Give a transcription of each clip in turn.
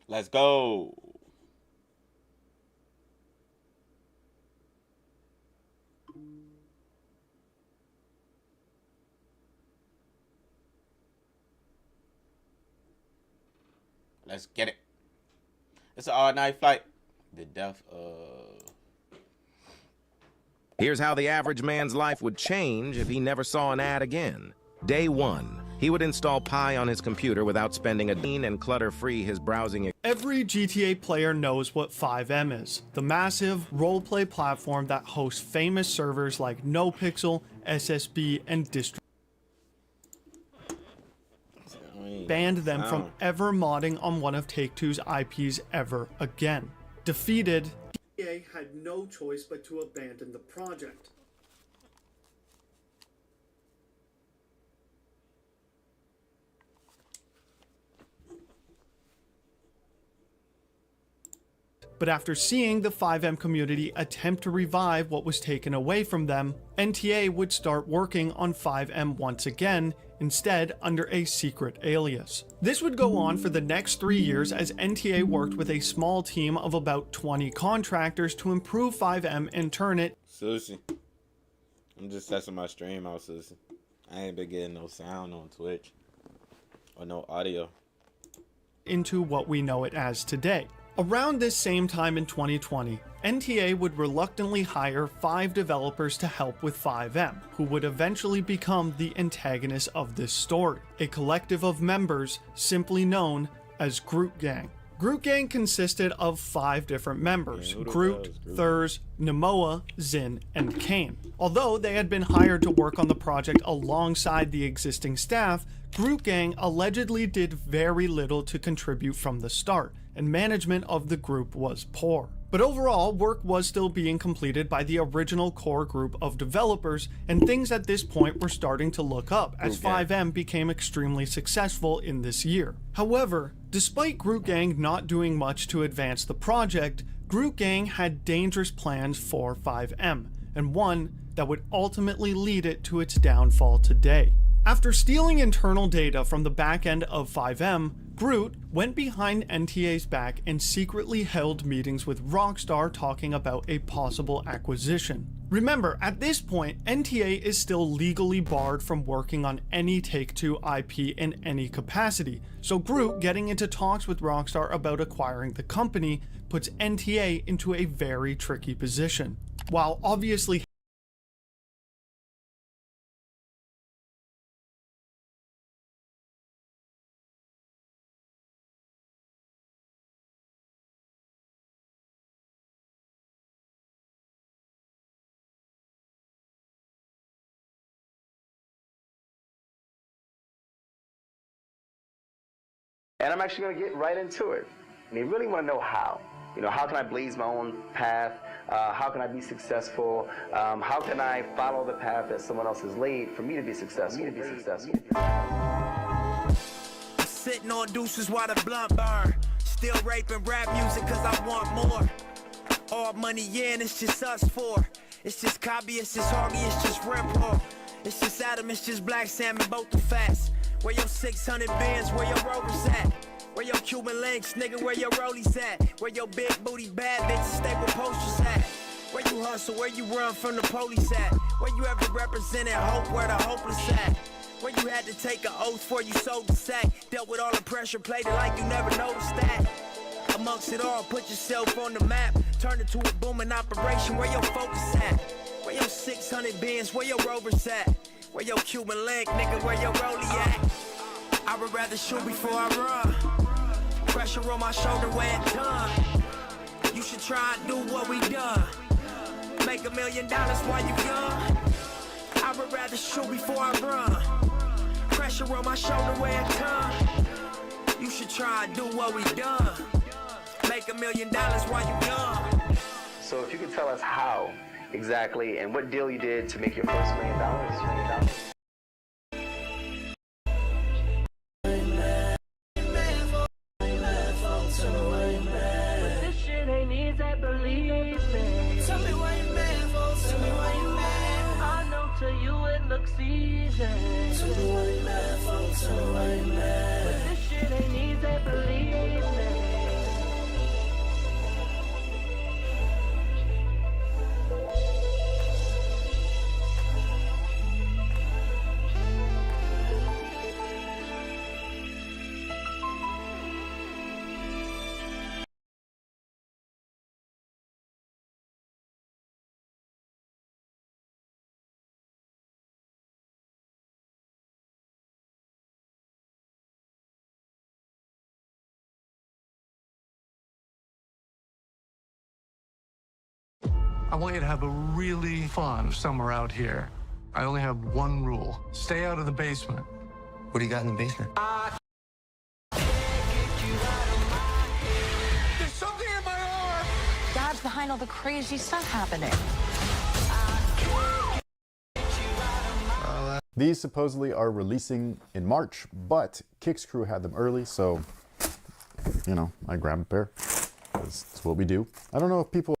Let's go. Let's get it. It's an all-night flight. The death of... Here's how the average man's life would change if he never saw an ad again. Day 1. He would install Pi on his computer without spending a dime and clutter-free his browsing. Every GTA player knows what FiveM is, the massive roleplay platform that hosts famous servers like NoPixel, SSB, and Distro. Banned them from ever modding on one of Take-Two's IPs ever again. Defeated, EA had no choice but to abandon the project. But after seeing the FiveM community attempt to revive what was taken away from them, NTA would start working on FiveM once again, instead under a secret alias. This would go on for the next 3 years as NTA worked with a small team of about 20 contractors to improve FiveM and turn it Susie. I'm just testing my stream out, Susie. I ain't been getting no sound on Twitch. Or no audio. into what we know it as today. Around this same time in 2020, NTA would reluctantly hire 5 developers to help with FiveM, who would eventually become the antagonists of this story, a collective of members simply known as Groot Gang. Groot Gang consisted of 5 different members: Groot, Thurs, Nemoa, Zin, and Kane. Although they had been hired to work on the project alongside the existing staff, Groot Gang allegedly did very little to contribute from the start, and management of the group was poor. But overall, work was still being completed by the original core group of developers, and things at this point were starting to look up as FiveM became extremely successful in this year. However, despite Groot Gang not doing much to advance the project, Groot Gang had dangerous plans for FiveM, and one that would ultimately lead it to its downfall today. After stealing internal data from the back end of FiveM, Groot went behind NTA's back and secretly held meetings with Rockstar talking about a possible acquisition. Remember, at this point, NTA is still legally barred from working on any Take-Two IP in any capacity, so Groot getting into talks with Rockstar about acquiring the company puts NTA into a very tricky position. While obviously And I'm actually going to get right into it. And you really want to know how. You know, how can I blaze my own path? How can I be successful? How can I follow the path that someone else has laid for me to be successful? Sitting on deuces while the blunt burn. Still raping rap music cause I want more. All money in, it's just us 4. It's just Cobby, it's just Harvey, it's just Rempor. It's just Adam, it's just Black Salmon, both the fats. Where your 600 bands, where your rovers at? Where your Cuban links, nigga, where your rollies at? Where your big booty bad bitches stay with posters at? Where you hustle, where you run from the police at? Where you ever represented hope, where the hopeless at? Where you had to take an oath before you sold the sack? Dealt with all the pressure, played it like you never noticed that. Amongst it all, put yourself on the map. Turn it to a booming operation, where your focus at? Where your 600 bands, where your rovers at? Where your Cuban link, nigga, where your rollie at? I would rather shoot before I run. Pressure on my shoulder where it done. You should try and do what we done. Make $1 million while you young. I would rather shoot before I run. Pressure on my shoulder where it done. You should try and do what we done. Make $1 million while you young. So if you could tell us how exactly and what deal you did to make your first $1 million. I want you to have a really fun summer out here. I only have one rule. Stay out of the basement. What do you got in the basement? There's something in my arm! Dad's behind all the crazy stuff happening. These supposedly are releasing in March, but Kix Crew had them early, so, you know, I grabbed a pair. That's what we do. I don't know if people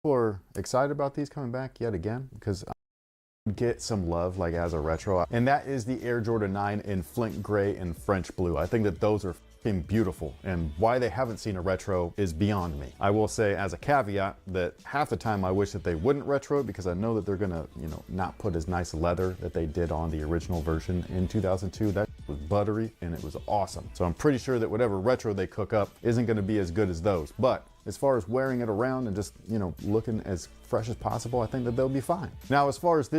are excited about these coming back yet again, because get some love like as a retro, and that is the Air Jordan 9 in Flint Gray and French Blue. I think that those are f***ing beautiful, and why they haven't seen a retro is beyond me. I will say as a caveat that half the time I wish that they wouldn't retro it, because I know that they're gonna, you know, not put as nice leather that they did on the original version in 2002. That was buttery and it was awesome. So I'm pretty sure that whatever retro they cook up isn't gonna be as good as those, but as far as wearing it around and just, you know, looking as fresh as possible, I think that they'll be fine. Now, as far as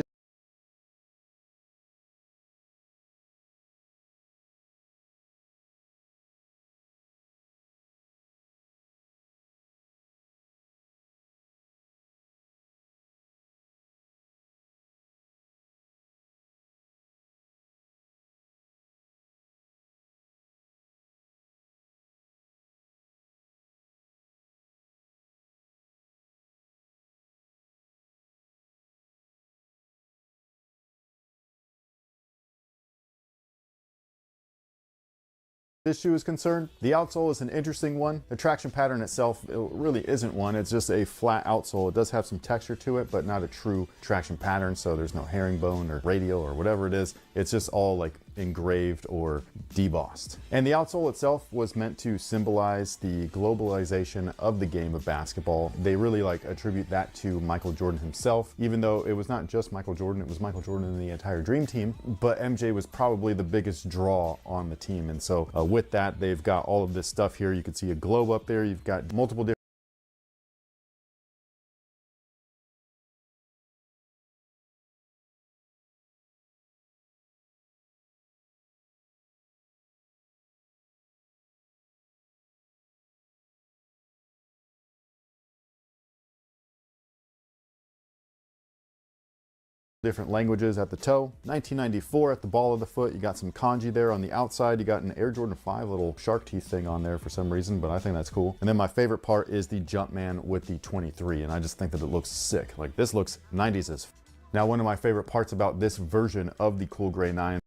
this shoe is concerned, the outsole is an interesting one. The traction pattern itself, it really isn't one. It's just a flat outsole. It does have some texture to it, but not a true traction pattern. So there's no herringbone or radial or whatever it is. It's just all like engraved or debossed. And the outsole itself was meant to symbolize the globalization of the game of basketball. They really like attribute that to Michael Jordan himself, even though it was not just Michael Jordan, it was Michael Jordan and the entire Dream Team, but MJ was probably the biggest draw on the team. And so with that, they've got all of this stuff here. You can see a globe up there. You've got multiple different languages at the toe. 1994 at the ball of the foot. You got some kanji there on the outside. You got an Air Jordan 5 little shark teeth thing on there for some reason, but I think that's cool. And then my favorite part is the Jumpman with the 23, and I just think that it looks sick. Like, this looks 90s as f. Now, one of my favorite parts about this version of the Cool Gray 9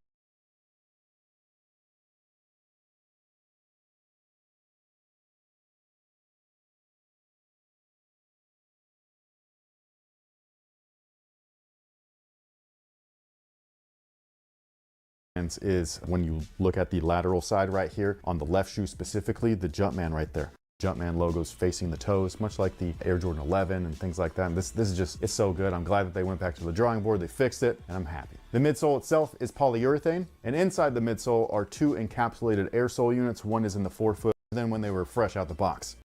is when you look at the lateral side right here on the left shoe specifically, the Jumpman right there. Jumpman logos facing the toes, much like the Air Jordan 11 and things like that. And this is just, it's so good. I'm glad that they went back to the drawing board, they fixed it, and I'm happy. The midsole itself is polyurethane, and inside the midsole are two encapsulated air sole units. One is in the forefoot, then when they were fresh out the box.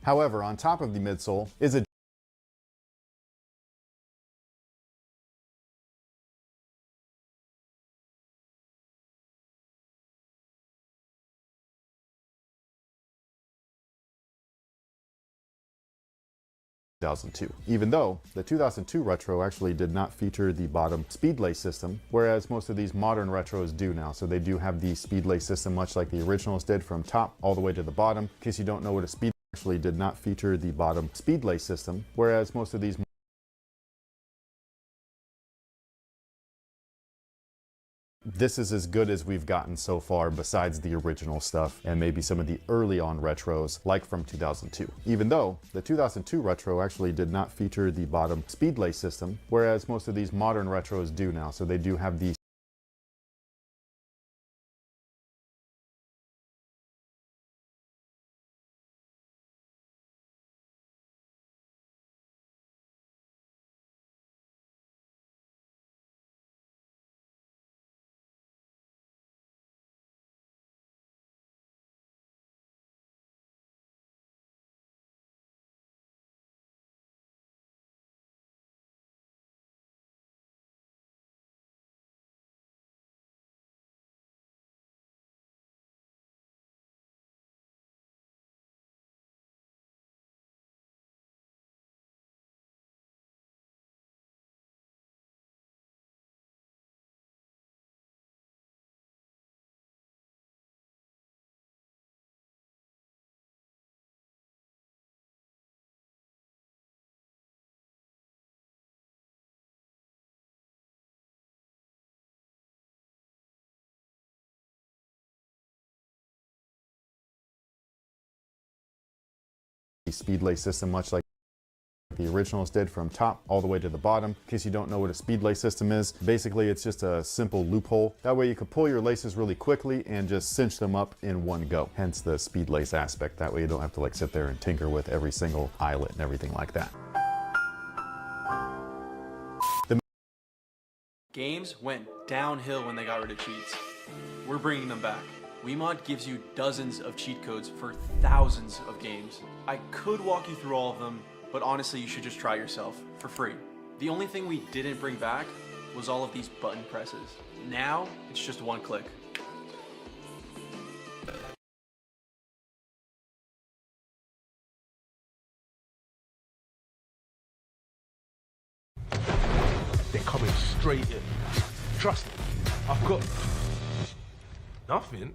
However, on top of the midsole is a 2002, even though the 2002 retro actually did not feature the bottom Speedlay system, whereas most of these modern retros do now. So they do have the Speedlay system, much like the originals did, from top all the way to the bottom. In case you don't know what a Speedlay actually did not feature the bottom Speedlay system, whereas most of these this is as good as we've gotten so far besides the original stuff and maybe some of the early on retros like from 2002. Even though the 2002 retro actually did not feature the bottom speedlay system, whereas most of these modern retros do now. So they do have the speedlay system, much like the originals did, from top all the way to the bottom. In case you don't know what a speedlay system is, basically it's just a simple loophole. That way you can pull your laces really quickly and just cinch them up in one go. Hence the speed lace aspect. That way you don't have to like sit there and tinker with every single eyelet and everything like that. Games went downhill when they got rid of cheats. We're bringing them back. Wiimod gives you dozens of cheat codes for thousands of games. I could walk you through all of them, but honestly you should just try yourself for free. The only thing we didn't bring back was all of these button presses. Now it's just one click. They're coming straight in. Trust me, I've got nothing.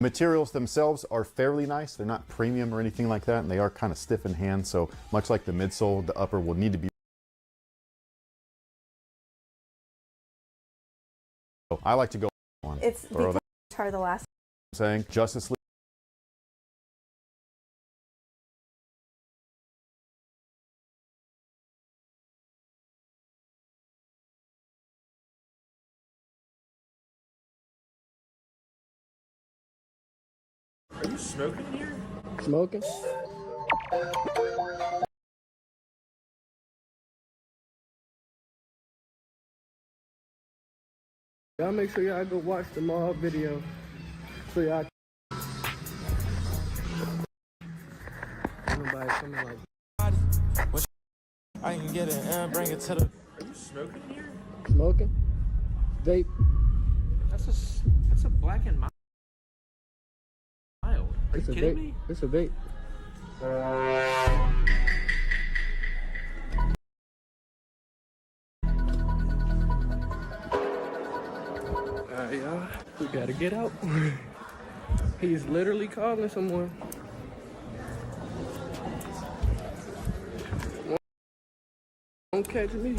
Materials themselves are fairly nice. They're not premium or anything like that, and they are kind of stiff in hand, so much like the midsole, the upper will need to be. I like to go on. It's before you try the last. I'm saying Justice League. Are you smoking here? Smoking? Y'all make sure y'all go watch the mob video so y'all nobody coming like I can get it and bring it to the. Are you smoking here? smoking? Vape. That's a black and mild. Are you kidding me? It's a vape. Alright, y'all. We gotta get out. He's literally calling someone. Won't catch me.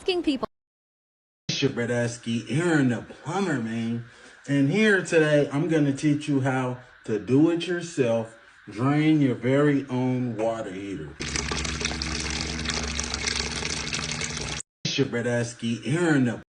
asking people. Bradesky, Aaron the plumber, man. And here today, I'm going to teach you how to do it yourself. Drain your very own water heater. Bradesky, Aaron the